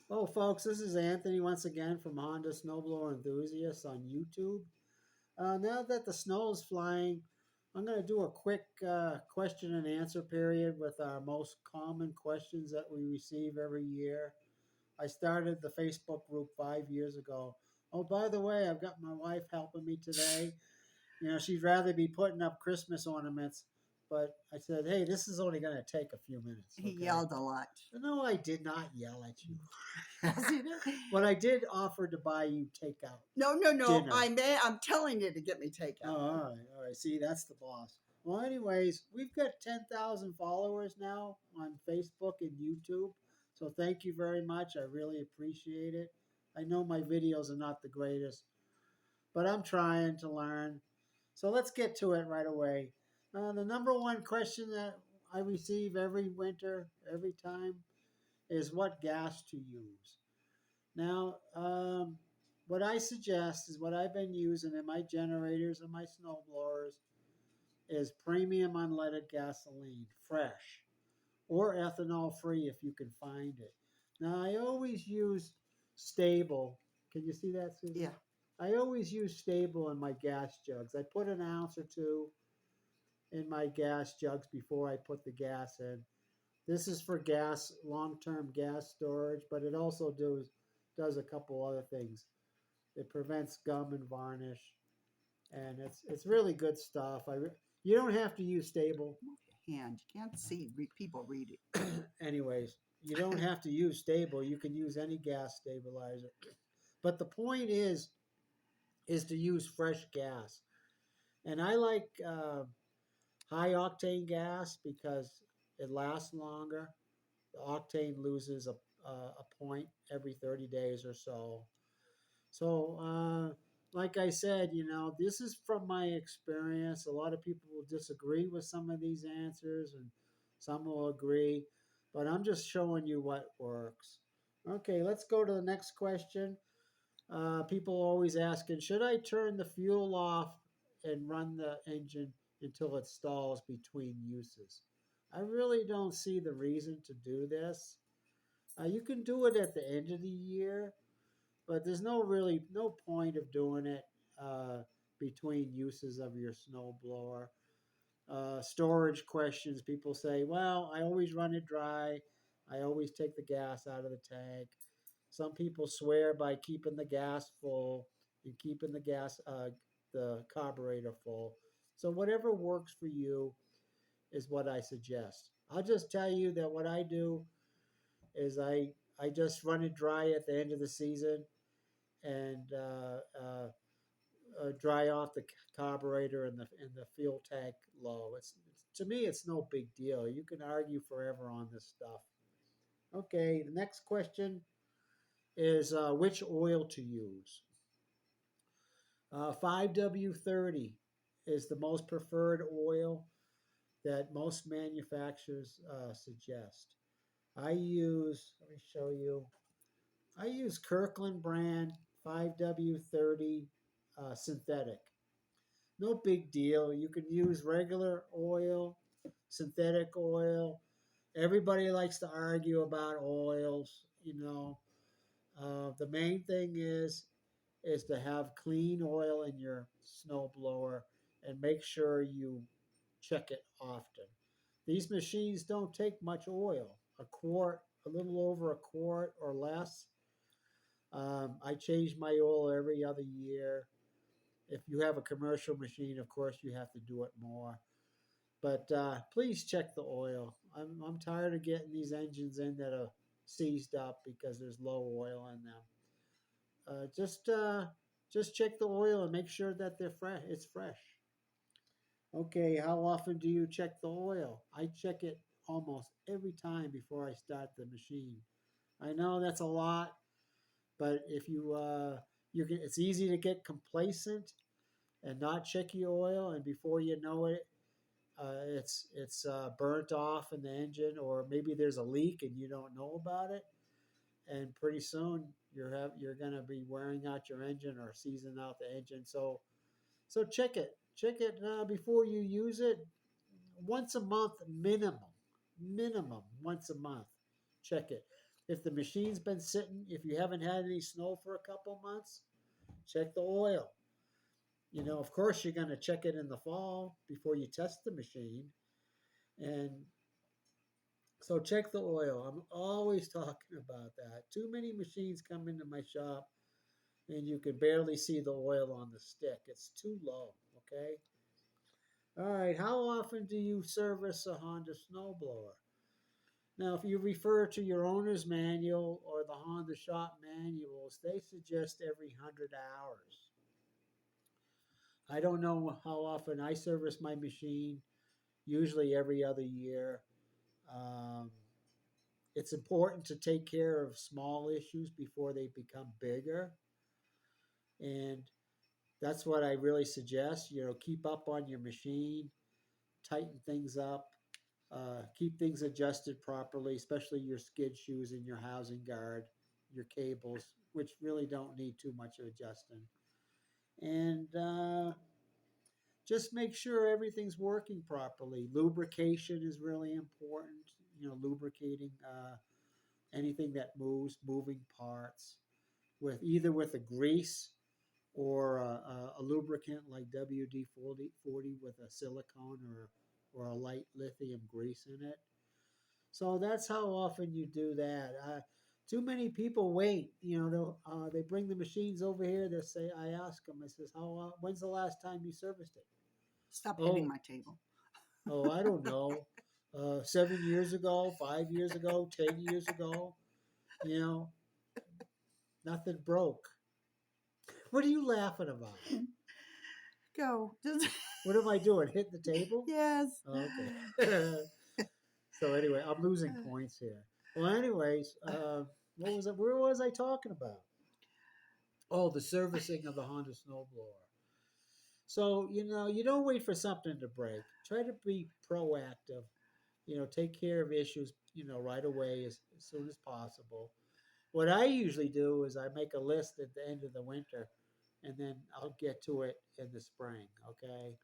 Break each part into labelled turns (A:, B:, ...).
A: Well, folks, this is Anthony once again from Honda Snowblower Enthusiasts on YouTube. Now that the snow is flying, I'm going to do a quick question and answer period with our most common questions that we receive every year. I started the Facebook group 5 years ago. Oh, by the way, I've got my wife helping me today. She'd rather be putting up Christmas ornaments, but I said, hey, this is only going to take a few minutes,
B: He
A: okay?
B: yelled a lot.
A: No, I did not yell at you.
B: Yes, he did.
A: But I did offer to buy you takeout.
B: No.
A: Dinner.
B: I'm telling you to get me takeout.
A: Oh, all right. See, that's the boss. Well, anyways, we've got 10,000 followers now on Facebook and YouTube. So thank you very much. I really appreciate it. I know my videos are not the greatest, but I'm trying to learn. So let's get to it right away. The number one question that I receive every winter, every time, is what gas to use. Now, what I suggest is what I've been using in my generators and my snow blowers is premium unleaded gasoline, fresh, or ethanol free if you can find it. Now, I always use stable. Can you see that, Susan?
B: Yeah.
A: I always use stable in my gas jugs. I put an ounce or two in my gas jugs before I put the gas in. This is for gas, long-term gas storage, but it also does a couple other things. It prevents gum and varnish, and it's really good stuff. You don't have to use stable.
B: Move your hand. You can't see people read it.
A: Anyways, you don't have to use stable. You can use any gas stabilizer. But the point is to use fresh gas. And I like high octane gas because it lasts longer. The octane loses a point every 30 days or so. So, like I said, this is from my experience. A lot of people will disagree with some of these answers, and some will agree, but I'm just showing you what works. Okay, let's go to the next question. People are always asking, should I turn the fuel off and run the engine until it stalls between uses? I really don't see the reason to do this. You can do it at the end of the year, but there's no point of doing it uh, between uses of your snowblower. Storage questions. People say, well, I always run it dry. I always take the gas out of the tank. Some people swear by keeping the gas full and keeping the carburetor full. So whatever works for you is what I suggest. I'll just tell you that what I do is I just run it dry at the end of the season and dry off the carburetor and the fuel tank low. To me, it's no big deal. You can argue forever on this stuff. Okay, the next question is which oil to use. 5W30 is the most preferred oil that most manufacturers suggest. Let me show you. I use Kirkland brand 5W30 synthetic. No big deal. You can use regular oil, synthetic oil. Everybody likes to argue about oils. The main thing is to have clean oil in your snow blower and make sure you check it often. These machines don't take much oil. A quart, a little over a quart or less. I change my oil every other year. If you have a commercial machine, of course, you have to do it more. But please check the oil. I'm tired of getting these engines in that are seized up because there's low oil in them. Just check the oil and make sure that they're fresh. It's fresh. Okay, how often do you check the oil? I check it almost every time before I start the machine. I know that's a lot, but if it's easy to get complacent and not check your oil, and before you know it, it's burnt off in the engine, or maybe there's a leak and you don't know about it, and pretty soon you're going to be wearing out your engine or seasoning out the engine. So check it before you use it. Once a month minimum once a month. Check it. If the machine's been sitting, if you haven't had any snow for a couple months, check the oil. Of course, you're going to check it in the fall before you test the machine. And so check the oil. I'm always talking about that. Too many machines come into my shop and you can barely see the oil on the stick. It's too low, okay? All right, how often do you service a Honda snowblower? Now, if you refer to your owner's manual or the Honda shop manuals, they suggest every 100 hours. I don't know how often I service my machine, usually every other year. Um, it's important to take care of small issues before they become bigger. And that's what I really suggest. Keep up on your machine, tighten things up, keep things adjusted properly, especially your skid shoes and your housing guard, your cables, which really don't need too much adjusting. And just make sure everything's working properly. Lubrication is really important. Lubricating anything that moves, moving parts, with either with a grease or a lubricant like WD-40 with a silicone or a light lithium grease in it. So that's how often you do that. Too many people wait. They bring the machines over here. They say, I ask them, I says, when's the last time you serviced it?
B: Stop hitting
A: Oh,
B: my table.
A: I don't know. 7 years ago, 5 years ago, 10 years ago. You know, nothing broke. What are you laughing about?
B: Go. Just
A: What am I doing? Hit the table?
B: yes.
A: Okay. So anyway, I'm losing points here. Well, anyways, what was it? Where was I talking about? Oh, the servicing of the Honda snowblower. So you don't wait for something to break. Try to be proactive. Take care of issues right away as soon as possible. What I usually do is I make a list at the end of the winter, and then I'll get to it in the spring. Okay.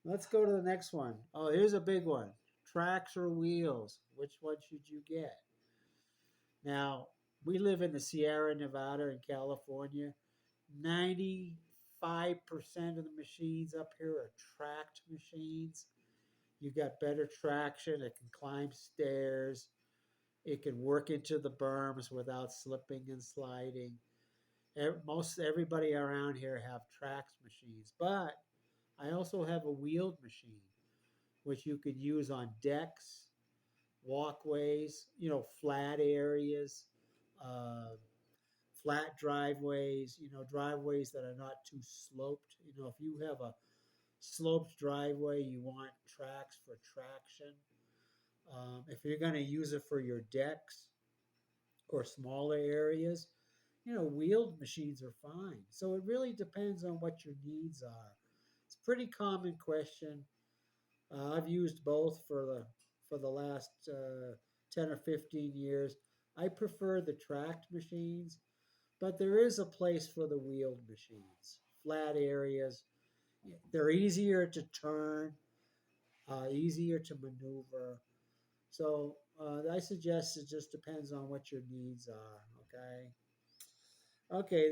A: Let's go to the next one. Oh, here's a big one. Tracks or wheels? Which one should you get? Now, we live in the Sierra Nevada in California. 95% of the machines up here are tracked machines. You got better traction. It can climb stairs. It can work into the berms without slipping and sliding. Most everybody around here have tracks machines, but I also have a wheeled machine, which you could use on decks, walkways, flat areas, uh, flat driveways, driveways that are not too sloped. If you have a sloped driveway, you want tracks for traction. If you're going to use it for your decks or smaller areas, wheeled machines are fine. So it really depends on what your needs are. It's a pretty common question. I've used both for the last 10 or 15 years. I prefer the tracked machines, but there is a place for the wheeled machines. Flat areas, they're easier to turn, easier to maneuver. So I suggest it just depends on what your needs are. Okay. Okay.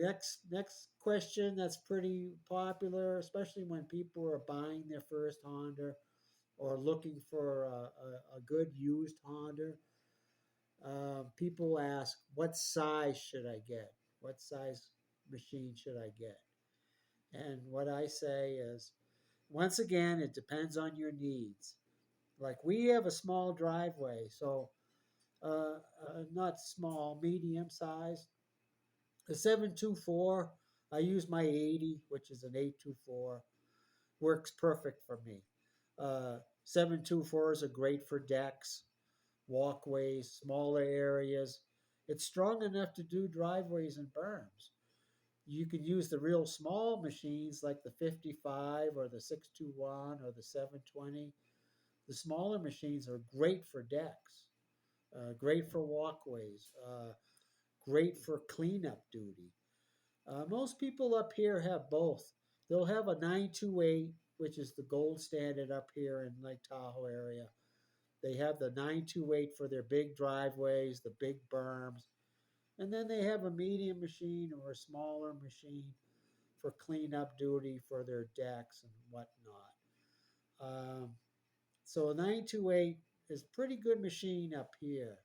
A: Next question. That's pretty popular, especially when people are buying their first Honda or looking for a good used Honda. People ask, what size should I get? What size machine should I get? And what I say is, once again, it depends on your needs. Like we have a small driveway, so not small, medium size. The 724, I use my 80, which is an 824, works perfect for me. 724s are great for decks, walkways, smaller areas. It's strong enough to do driveways and berms. You can use the real small machines like the 55 or the 621 or the 720. The smaller machines are great for decks, great for walkways, great for cleanup duty. Most people up here have both. They'll have a 928, which is the gold standard up here in Lake Tahoe area. They have the 928 for their big driveways, the big berms, and then they have a medium machine or a smaller machine for cleanup duty for their decks and whatnot. Um, so a 928 is a pretty good machine up here.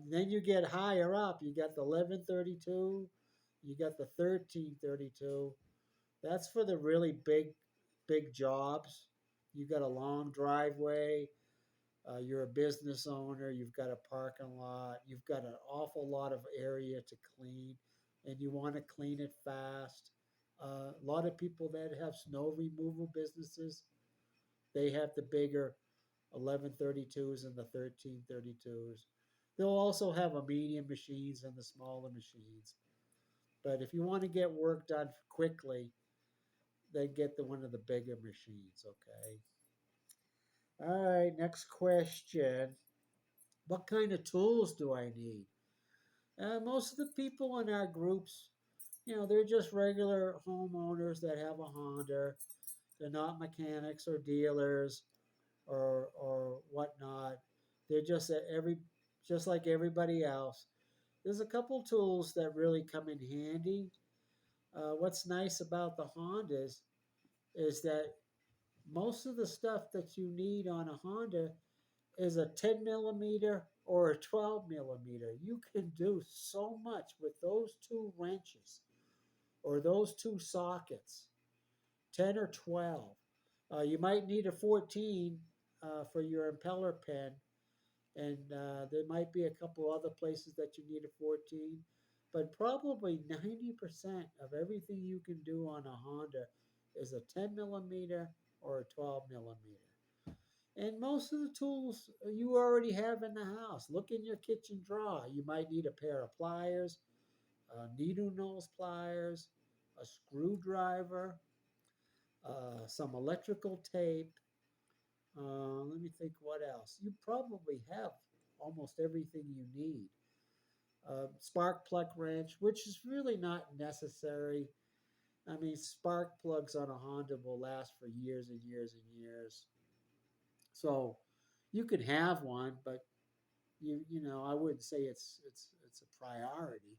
A: Then you get higher up, you got the 1132, you got the 1332. That's for the really big jobs. You got a long driveway. You're a business owner. You've got a parking lot. You've got an awful lot of area to clean, and you want to clean it fast. A lot of people that have snow removal businesses, they have the bigger 1132s and the 1332s. They'll also have a medium machines and the smaller machines. But if you want to get work done quickly, then get the one of the bigger machines, okay? All right, next question. What kind of tools do I need? Most of the people in our groups, they're just regular homeowners that have a Honda. They're not mechanics or dealers or whatnot. They're just like everybody else. There's a couple tools that really come in handy. What's nice about the Hondas is that most of the stuff that you need on a Honda is a 10 millimeter or a 12 millimeter. You can do so much with those two wrenches or those two sockets, 10 or 12. You might need a 14 for your impeller pin, and there might be a couple other places that you need a 14. But probably 90% of everything you can do on a Honda is a 10 millimeter or a 12 millimeter. And most of the tools you already have in the house. Look in your kitchen drawer. You might need a pair of pliers, needle nose pliers, a screwdriver, some electrical tape. Let me think what else. You probably have almost everything you need. Spark plug wrench, which is really not necessary. I mean, spark plugs on a Honda will last for years and years and years. So you could have one, but I wouldn't say it's a priority.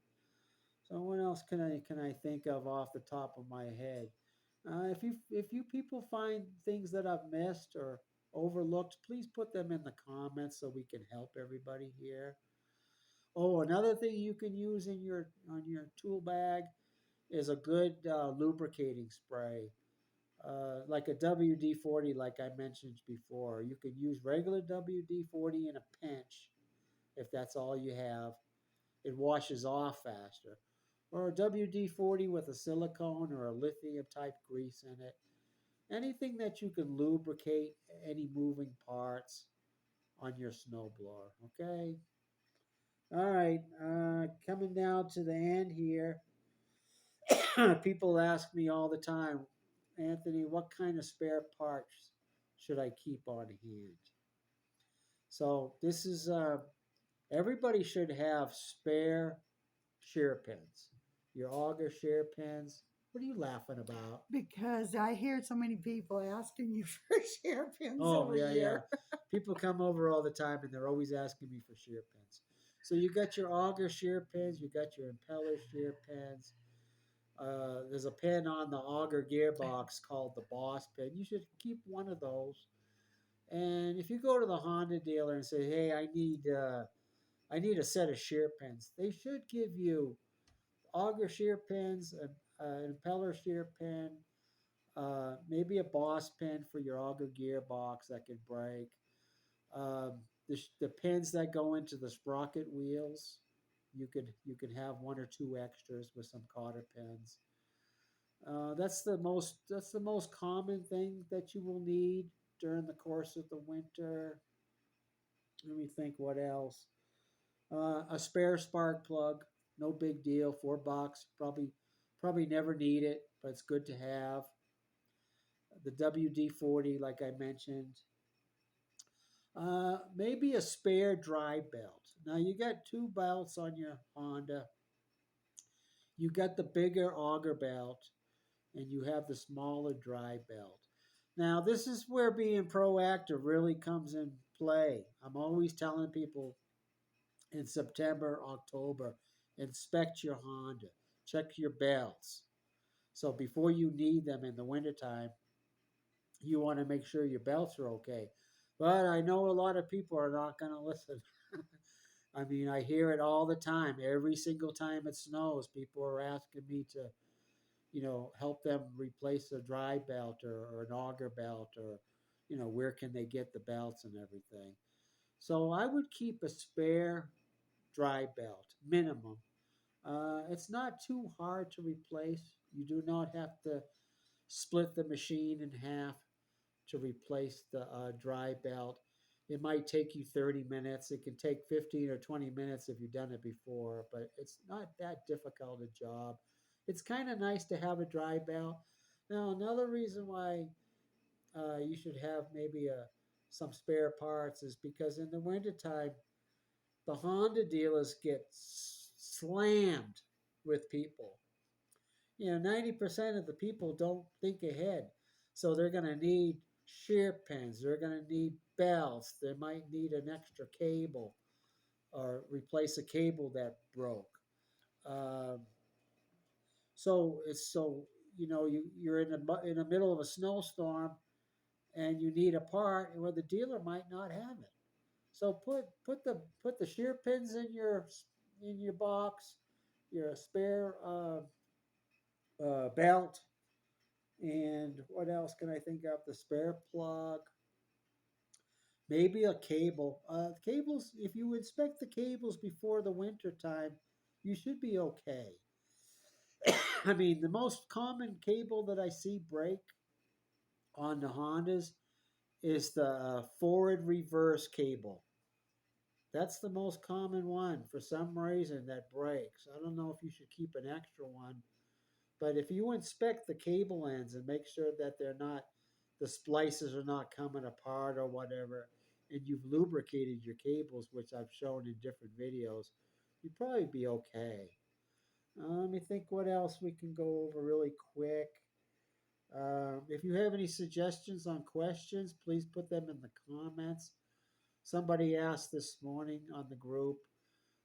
A: So what else can I think of off the top of my head? If you people find things that I've missed or overlooked, please put them in the comments so we can help everybody here. Oh, another thing you can use in your on your tool bag is a good lubricating spray, like a WD-40, like I mentioned before. You can use regular WD-40 in a pinch if that's all you have. It washes off faster. Or a WD-40 with a silicone or a lithium type grease in it. Anything that you can lubricate any moving parts on your snowblower. Okay. All right. Coming down to the end here. People ask me all the time, Anthony, what kind of spare parts should I keep on hand? So this is everybody should have spare shear pins. Your auger shear pins. What are you laughing about?
B: Because I hear so many people asking you for share pins
A: Oh,
B: every
A: yeah, yeah.
B: year.
A: People come over all the time and they're always asking me for shear pins. So you got your auger shear pins, you got your impeller shear pins. There's a pin on the auger gearbox called the boss pin. You should keep one of those. And if you go to the Honda dealer and say, "Hey, I need a set of shear pins," they should give you auger shear pins, an impeller shear pin, maybe a boss pin for your auger gearbox that could break. The pins that go into the sprocket wheels, you could have one or two extras with some cotter pins. That's the most common thing that you will need during the course of the winter. Let me think what else. A spare spark plug, no big deal, $4. Probably never need it, but it's good to have. The WD-40, like I mentioned. Maybe a spare dry belt. Now you got two belts on your Honda. You got the bigger auger belt, and you have the smaller dry belt. Now this is where being proactive really comes in play. I'm always telling people in September, October, inspect your Honda, check your belts. So before you need them in the wintertime, you want to make sure your belts are okay. But I know a lot of people are not going to listen. I mean, I hear it all the time. Every single time it snows, people are asking me to, help them replace a dry belt or an auger belt or, where can they get the belts and everything. So I would keep a spare dry belt minimum. It's not too hard to replace. You do not have to split the machine in half to replace the dry belt. It might take you 30 minutes. It can take 15 or 20 minutes if you've done it before, but it's not that difficult a job. It's kind of nice to have a dry belt. Now, another reason why you should have maybe some spare parts is because in the wintertime, the Honda dealers get slammed with people. 90% of the people don't think ahead. So they're going to need shear pins, they're going to need belts, they might need an extra cable or replace a cable that broke. Um, you're in the middle of a snowstorm and you need a part where the dealer might not have it. So put the shear pins in your box, your spare belt, and what else can I think of? The spare plug, maybe a cable. Cables. If you inspect the cables before the winter time, you should be okay. I mean, the most common cable that I see break on the Hondas is the forward reverse cable. That's the most common one for some reason that breaks. I don't know if you should keep an extra one, but if you inspect the cable ends and make sure that the splices are not coming apart or whatever, and you've lubricated your cables, which I've shown in different videos, you'd probably be okay. Let me think what else we can go over really quick. If you have any suggestions on questions, please put them in the comments. Somebody asked this morning on the group,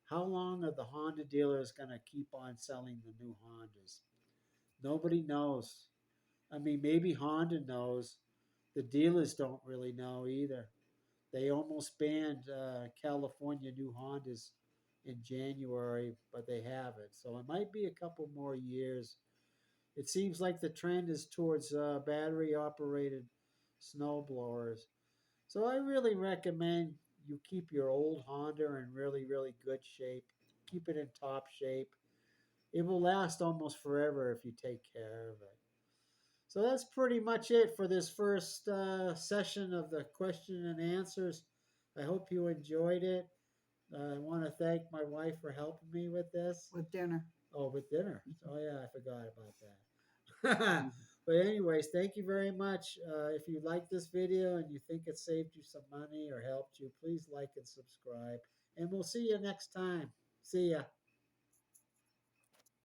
A: how long are the Honda dealers going to keep on selling the new Hondas? Nobody knows. I mean, maybe Honda knows. The dealers don't really know either. They almost banned California new Hondas in January, but they haven't. So it might be a couple more years. It seems like the trend is towards battery operated snowblowers. So I really recommend you keep your old Honda in really, really good shape. Keep it in top shape. It will last almost forever if you take care of it. So that's pretty much it for this first session of the question and answers. I hope you enjoyed it. I want to thank my wife for helping me with this.
B: With dinner.
A: Oh, with dinner. Oh, yeah, I forgot about that. But anyways, thank you very much. If you like this video and you think it saved you some money or helped you, please like and subscribe. And we'll see you next time. See ya.